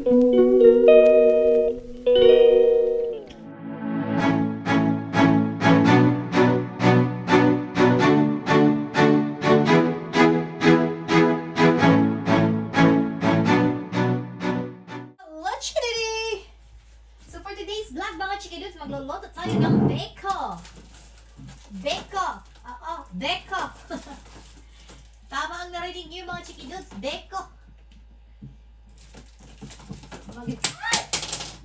So for today's vlog mga chikidudes, magluluto tayo ng biko. Biko. Oo, biko. Tama ang narinig niyo mga chikidudes, biko.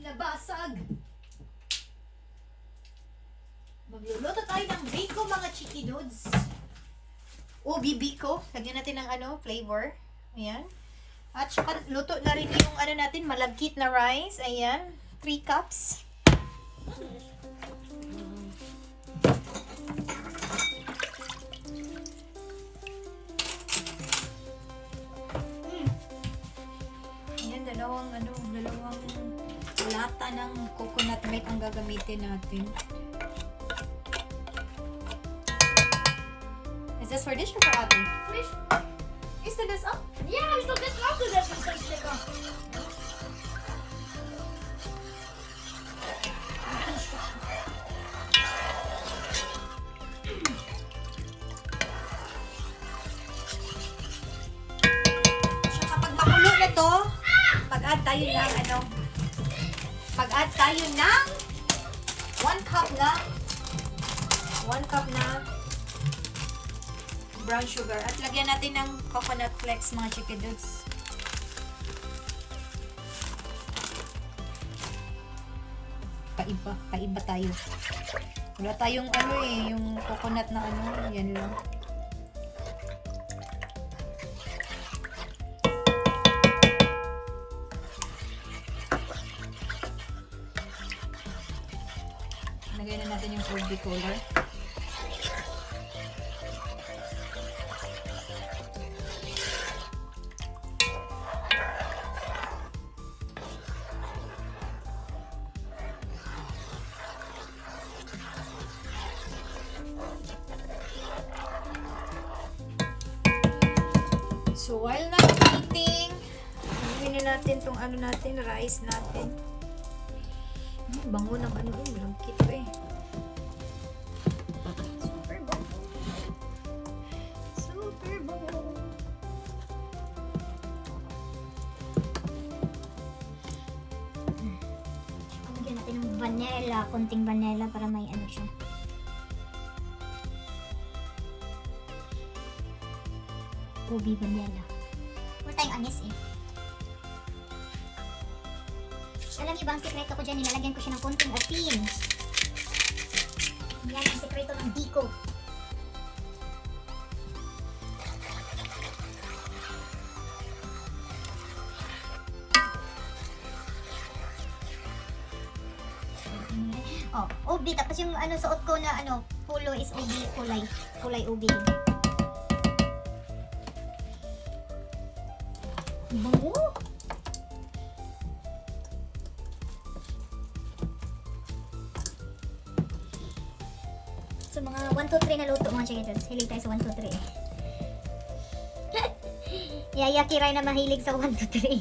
Nabasag. Magluluto tayo ng biko mga chikidudes. Ubi biko. Lagyan natin ng flavor. Ayan. At saka luto na rin yung natin, malagkit na rice. Ayan. 3 cups. Ayan, dalawang lata ng coconut milk ang gagamitin natin. Is this for dish or for oven? Fish? Is this up? Ja, ich glaube, das brauchst du, das ist ganz lecker. Saka pag makulo na to, pag-add tayo ng 1 cup na brown sugar. At lagyan natin ng coconut flakes mga chikidudes. Paiba tayo. Wala tayong yung coconut na yan lang. Lagyan na natin yung food color. So while not eating, gawin na natin tong rice natin. Bango ng malangkit pa eh. Super bango. Super bango. Lagyan natin ng vanilla, konting vanilla para may siya. Ubi vanilla. Wala tayong anis eh. Alam niyo ba ang sekreto ko dyan? Nilalagyan ko siya ng konting asin. Yan ang sekreto ng biko. Oh, ubi. Tapos yung suot ko na pulo is ubi. Kulay ubi. Bango! So mga 1, 2, 3 na luto mga chikidudes. Hilig tayo sa 1, 2, 3. Yaya Kiray na mahilig sa 1, 2, 3.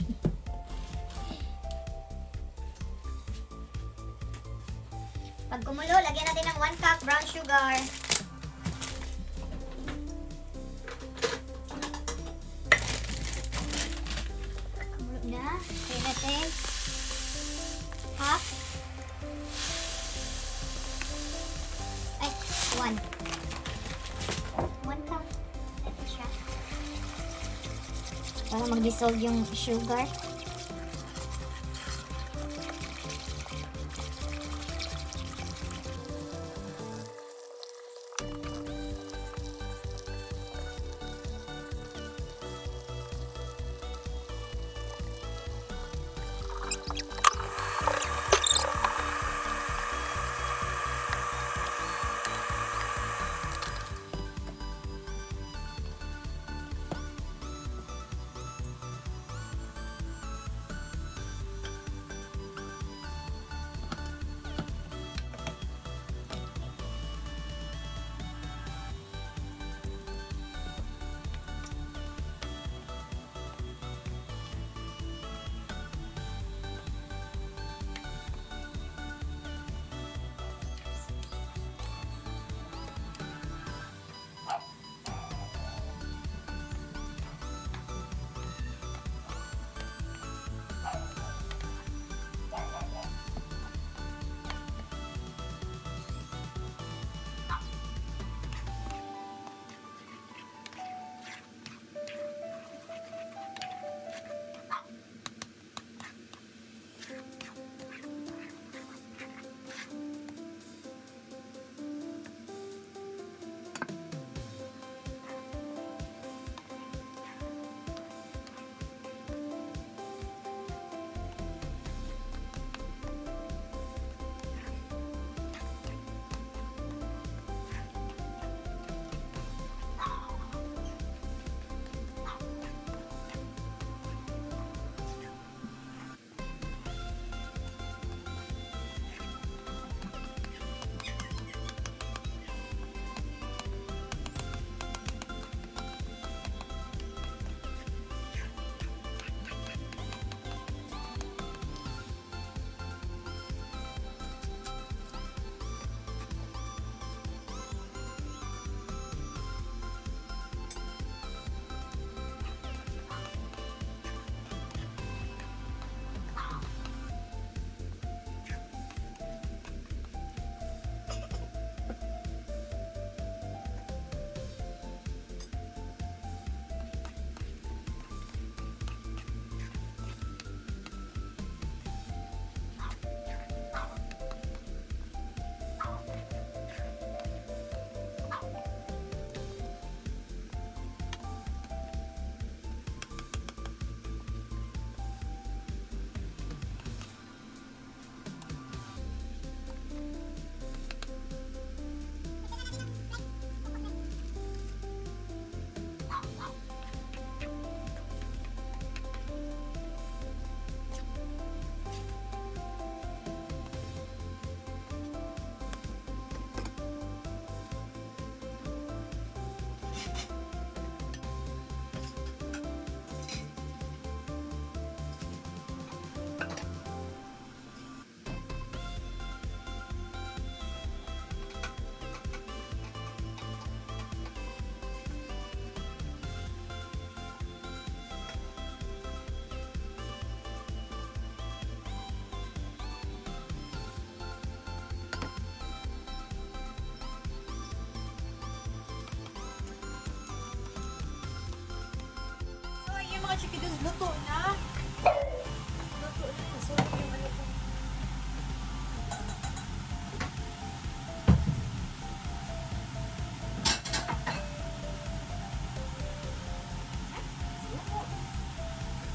Pag kumulo, lagyan natin ng 1 cup brown sugar. Kumulo na. Kaya natin half. Ay, 1 cup. Ito siya. Para mag-dissolve yung sugar. Dudes, luto na. Luto na. Masulog yung ano ko.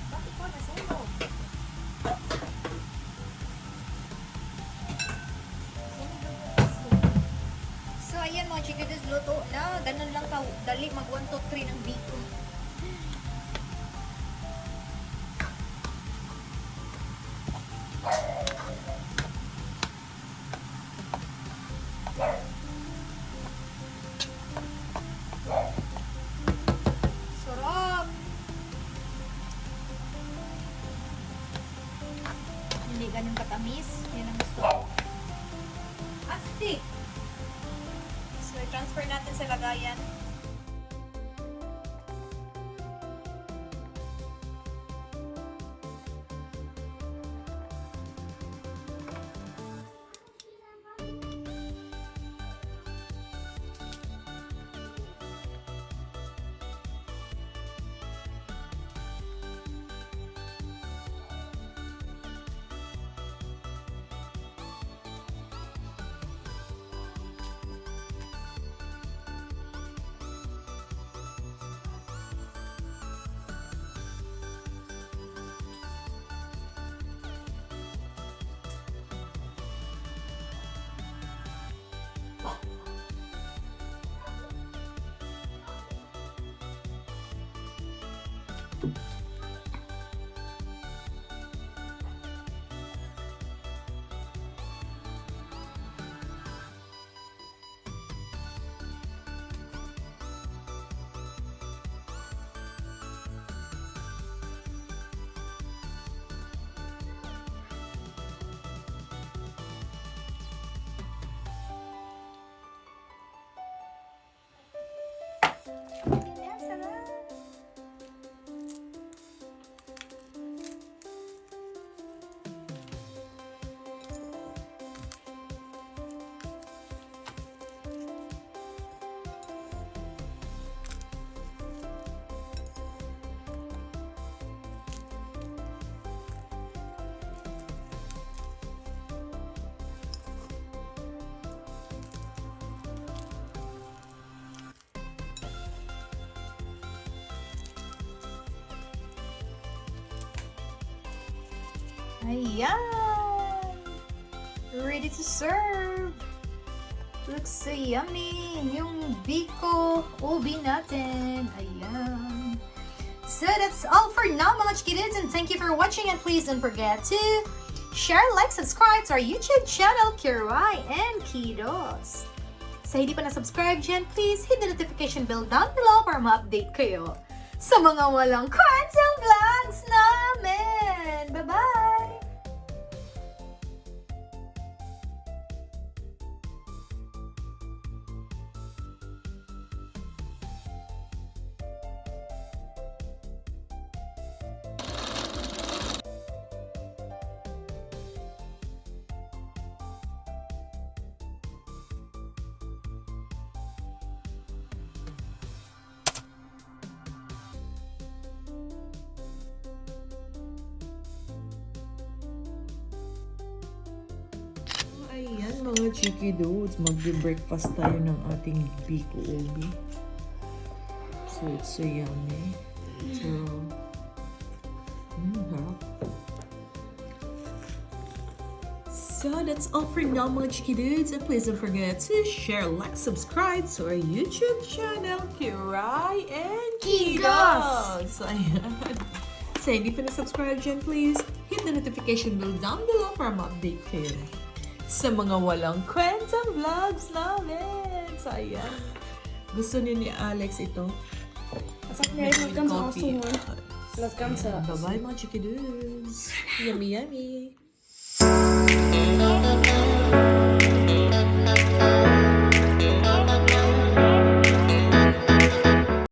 Bakit ko nasunog? So, ayan mga chicken dudes, luto na. Ganun lang ka. Dali, mag 1, 2, 3 ng biko. Sarap! Hindi ganun katamis. Yan ang gusto ko. Asti! So, i-transfer natin sa lagayan. Ayan, sarap! Ayan! Ready to serve! Looks so yummy! Yung biko ubi natin. Ayan. So that's all for now mga chikids, and thank you for watching, and please don't forget to share, like, subscribe to our YouTube channel, Kirai and Kidos. Sa hindi pa na-subscribe dyan, please hit the notification bell down below para ma-update kayo sa mga walang kwentang vlogs namin. Bye-bye! Ayan mga cheeky dudes, magbe-breakfast tayo ng ating biko ubi. So it's so yummy. So, harap. So that's all for now mga cheeky dudes, and please don't forget to share, like, subscribe to our YouTube channel, Kirai and Kidos. So ayan. So hindi pa na-subscribe dyan, please hit the notification bell down below para ma-update kayo sa mga walang kwentang vlogs namin. So, ayan. Gusto niyo ni Alex ito? Welcome sa Coffee. Welcome sa Bye-bye mga chiki dudes. Yummy, yummy.